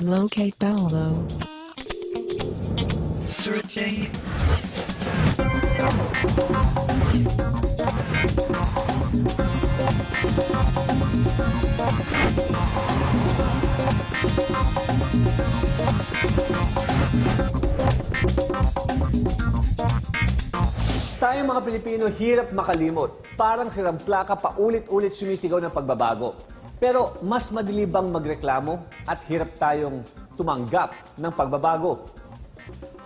Locate Paolo. Searching. Tayong mga Pilipino hirap makalimot. Parang silang plaka paulit-ulit sumisigaw ng pagbabago. Pero mas madali bang magreklamo at hirap tayong tumanggap ng pagbabago?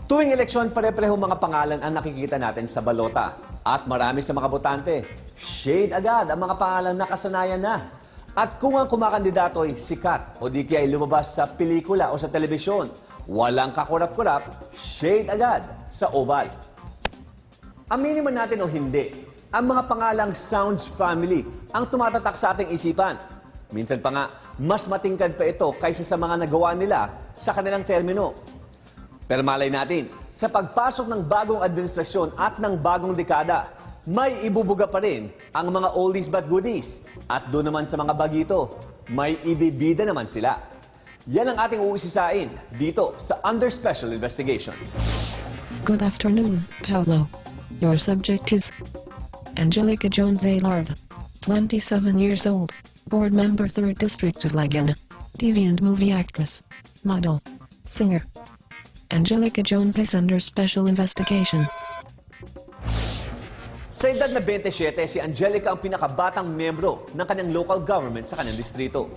Tuwing eleksyon, pare-pareho mga pangalan ang nakikita natin sa balota. At marami sa mga botante, shade agad ang mga pangalan na kasanayan na. At kung ang kumakandidato ay sikat o di kaya ay lumabas sa pelikula o sa telebisyon, walang kakurap-kurap, shade agad sa oval. Aminin man natin o hindi, ang mga pangalang Sounds Family ang tumatatak sa ating isipan. Minsan pa nga, mas matingkad pa ito kaysa sa mga nagawa nila sa kanilang termino. Pero malay natin, sa pagpasok ng bagong administrasyon at ng bagong dekada, may ibubuga pa rin ang mga oldies but goodies. At doon naman sa mga bagito, may ibibida naman sila. Yan ang ating uisisain dito sa Under Special Investigation. Good afternoon, Paolo. Your subject is Angelica Jones A. Larva, 27 years old, board member 3rd District of Laguna, TV and movie actress, model, singer. Angelica Jones is under special investigation. Sa edad na 27, si Angelica ang pinakabatang membro ng kanyang local government sa kanyang distrito.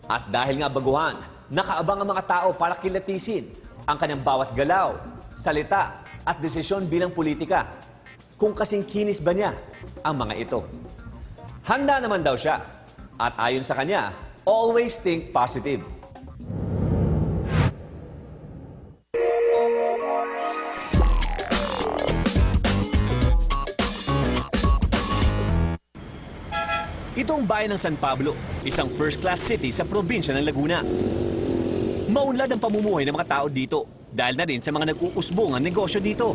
At dahil nga baguhan, nakaabang ang mga tao para kilatisin ang kanyang bawat galaw, salita at desisyon bilang politika. Kung kasing kinis ba niya ang mga ito. Handa naman daw siya. At ayon sa kanya, always think positive. Ito ang bayan ng San Pablo, isang first-class city sa probinsya ng Laguna. Maunlad ang pamumuhay ng mga tao dito dahil na rin sa mga nag-uusbong ang negosyo dito.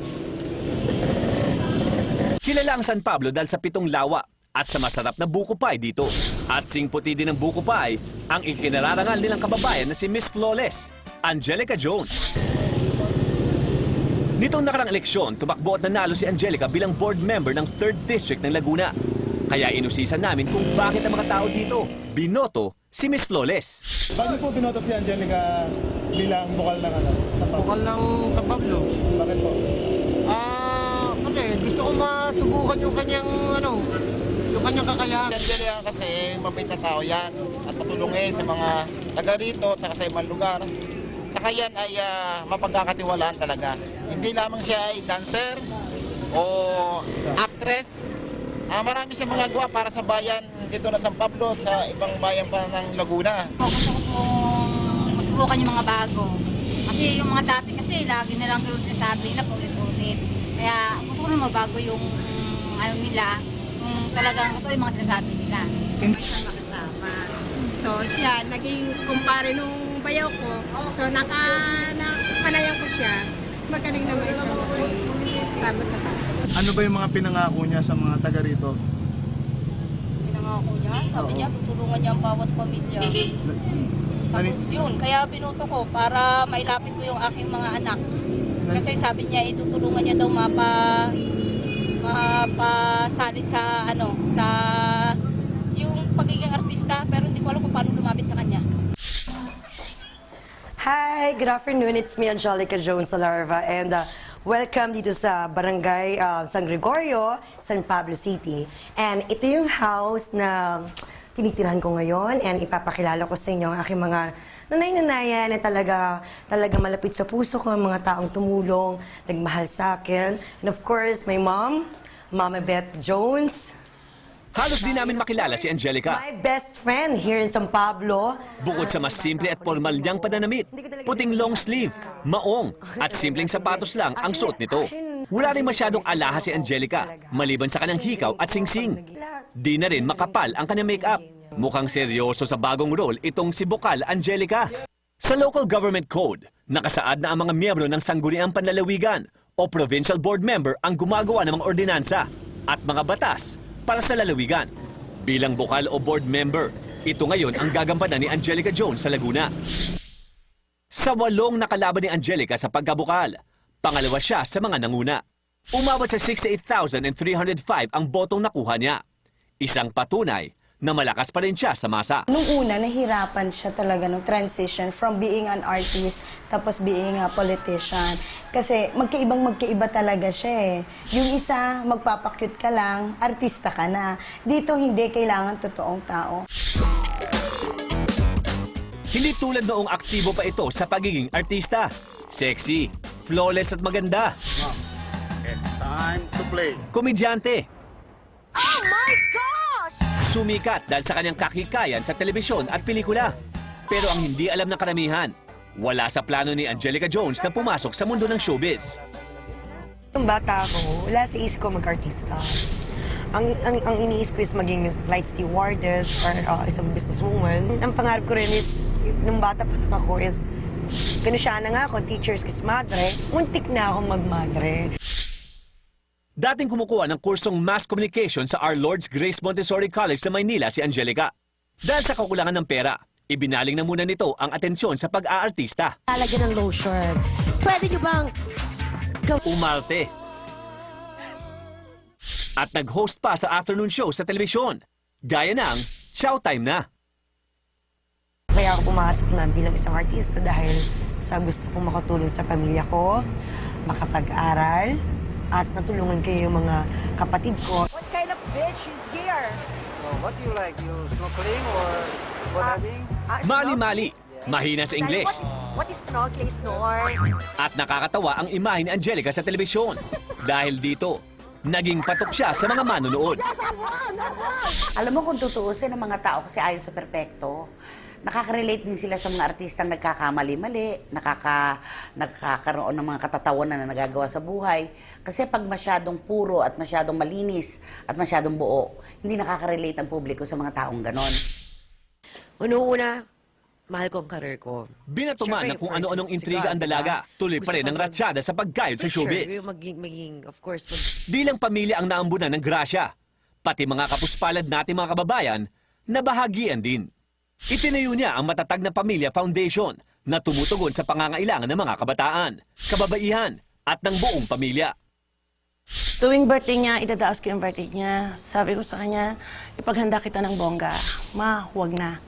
Kilala ang San Pablo dahil sa 7 lawa at sa masarap na buko pie dito. At singputi din ng buko pie ang ikinararangal nilang kababayan na si Miss Flawless, Angelica Jones. Nitong nakarang eleksyon, tumakbo at nanalo si Angelica bilang board member ng 3rd District ng Laguna. Kaya inusisan namin kung bakit ang mga tao dito binoto si Miss Flawless. Bakit po binoto si Angelica bilang bukal ng ano? Bukal ng San Pablo. Bakit po? Kasi gusto ko masubukan yung kanyang kakayahan. Angelica kasi mabait na tao yan at patulungin sa mga taga rito at sa ibang lugar. Tsaka yan ay mapagkakatiwalaan talaga. Hindi lamang siya ay dancer o actress. Marami siyang mga gawa para sa bayan dito na San Pablo at sa ibang bayan pa ng Laguna. Gusto ko pong masubukan yung mga bago. Kasi yung mga dati kasi lagi na lang gano'n sinasabi nila paulit-ulit. Kaya gusto ko na mabago yung ano nila, yung talagang ito yung mga sinasabi nila. Hindi siya makasama. So siya, naging kumpare nung bayaw ko. So nakanayan ko siya. Magaling naman siya makisama sa tao. Ano ba yung mga pinangako niya sa mga taga rito? Pinangako niya, sabi niya tutulungan niya ang bawat pamilya. Tapos yun, kaya binuto ko para mailapit ko yung aking mga anak. Kasi sabi niya itutulungan niya daw mapasali sa sa yung pagiging artista, pero hindi ko alam kung paano lumapit sa kanya. Hi, good afternoon. It's me, Angelica Jones Larva, and welcome dito sa Barangay San Gregorio, San Pablo City. And ito yung house na tinitirahan ko ngayon, and ipapakilala ko sa inyo ang aking mga nanay-nanayan na talaga malapit sa puso ko, ang mga taong tumulong, nagmahal sa akin. And of course, my mom, Mama Beth Jones. Halos di namin makilala si Angelica. My best friend here in San Pablo. Bukod sa mas simple at formal niyang pananamit, puting long sleeve, maong at simpleng sapatos lang ang suot nito. Wala rin masyadong alahas si Angelica, maliban sa kanyang hikaw at singsing. Di na rin makapal ang kanyang make-up. Mukhang seryoso sa bagong role itong si Bokal Angelica. Sa local government code, nakasaad na ang mga miyembro ng Sangguniang Panlalawigan o provincial board member ang gumagawa ng mga ordinansa at mga batas para sa lalawigan. Bilang bukal o board member, ito ngayon ang gagampanan ni Angelica Jones sa Laguna. Sa 8 nakalaban ni Angelica sa pagkabukal, pangalawa siya sa mga nanguna. Umabot sa 68,305 ang botong nakuha niya. Isang patunay na malakas pa rin siya sa masa. Nung una, nahirapan siya talaga ng transition from being an artist tapos being a politician. Kasi magkaiba talaga siya eh. Yung isa, magpapakyut ka lang, artista ka na. Dito, hindi kailangan totoong tao. Hindi tulad noong aktibo pa ito sa pagiging artista. Sexy, flawless at maganda. Time to play. Komedyante. Oh my gosh! Sumikat dahil sa kanyang kakikayan sa telebisyon at pelikula. Pero ang hindi alam ng karamihan, wala sa plano ni Angelica Jones na pumasok sa mundo ng showbiz. Nung bata ako, wala sa isip ko mag-artista. Ang iniisip ko is maging flight stewardess or isang businesswoman. Ang pangarap ko rin is, nung bata pa lang ako is, ganun na nga ako, teacher's kiss madre. Muntik na akong magmadre. Dating kumukuha ng kursong Mass Communication sa Our Lord's Grace Montessori College sa Maynila si Angelica. Dahil sa kakulangan ng pera, ibinaling na muna nito ang atensyon sa pag-aartista. Talagyan ng lotion. Pwede nyo bang... Umarte. At nag-host pa sa afternoon show sa telebisyon. Gaya ng Showtime Na. Kaya ako pumasok na bilang isang artista dahil sa gusto kong makatulong sa pamilya ko, makapag-aral, at matulungan kayo yung mga kapatid ko. What kind of bitch is here? What do you like? You snorkeling or scuba-diving? Mali-mali, mahina sa Ingles. What is snorkeling, snore? At nakakatawa ang imahe ni Angelica sa telebisyon. Dahil dito, naging patok siya sa mga manonood. Alam mo kung tutuusin ng mga tao kasi ayaw sa perpekto. Nakaka-relate din sila sa mga artistang nagkakamali-mali, nakakaroon ng mga katatawanan na nagagawa sa buhay. Kasi pag masyadong puro at masyadong malinis at masyadong buo, hindi nakaka-relate ang publiko sa mga taong ganon. Una, mahal ko ang career ko. Binatuman na kung ano-anong intriga ang dalaga, tuloy pa rin ang ratsyada sa pagkayod sa showbiz. Maging, of course, Di lang pamilya ang naambunan ng grasya, pati mga kapuspalad nating mga kababayan, nabahagian din. Itinayo niya ang Matatag na Pamilya Foundation na tumutugon sa pangangailangan ng mga kabataan, kababaihan at ng buong pamilya. Tuwing birthday niya, idadaos ko yung birthday niya. Sabi ko sa kanya, ipaghanda kita ng bongga. Ma, huwag na.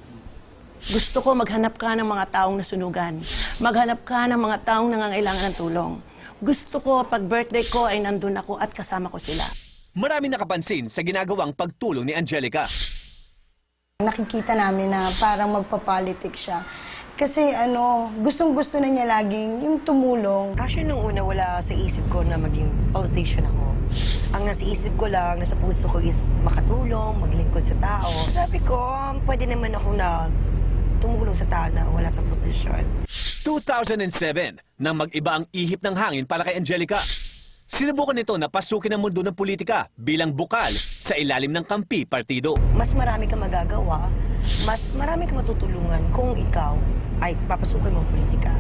Gusto ko maghanap ka ng mga taong nasunugan. Maghanap ka ng mga taong nangangailangan ng tulong. Gusto ko pag birthday ko ay nandun ako at kasama ko sila. Marami nakapansin sa ginagawang pagtulong ni Angelica. Nakikita namin na parang magpapolitik siya. Kasi gustong-gusto na niya laging yung tumulong. Actually, nung una, wala sa isip ko na maging politician ako. Ang nasa isip ko lang, nasa puso ko is makatulong, maglingkod sa tao. Sabi ko, pwede naman ako na tumulong sa tao na wala sa posisyon. 2007, nang mag-iba ang ihip ng hangin para kay Angelica. Sinubukan nito na pasukin ang mundo ng politika bilang bukal sa ilalim ng kampi partido. Mas marami ka magagawa, mas marami ka matutulungan kung ikaw ay papasukin mo ang politika.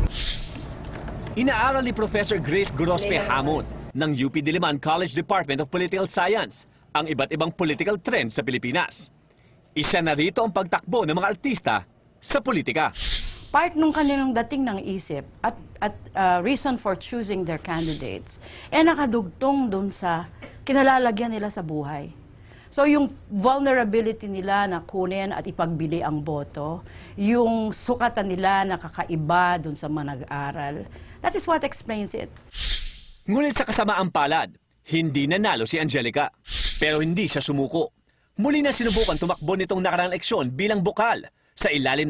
Inaaral ni Professor Grace Grospe Hamon ng UP Diliman College Department of Political Science ang iba't ibang political trends sa Pilipinas. Isa na rito ang pagtakbo ng mga artista sa politika. Part nung kanilang dating ng isip at reason for choosing their candidates, nakadugtong dun sa kinalalagyan nila sa buhay. So yung vulnerability nila na kunin at ipagbili ang boto, yung sukatan nila na kakaiba dun sa mga nag-aral, that is what explains it. Ngunit sa kasamaang palad, hindi nanalo si Angelica. Pero hindi siya sumuko. Muli na sinubukan tumakbo nitong nakaraang eleksyon bilang bukal sa ilalim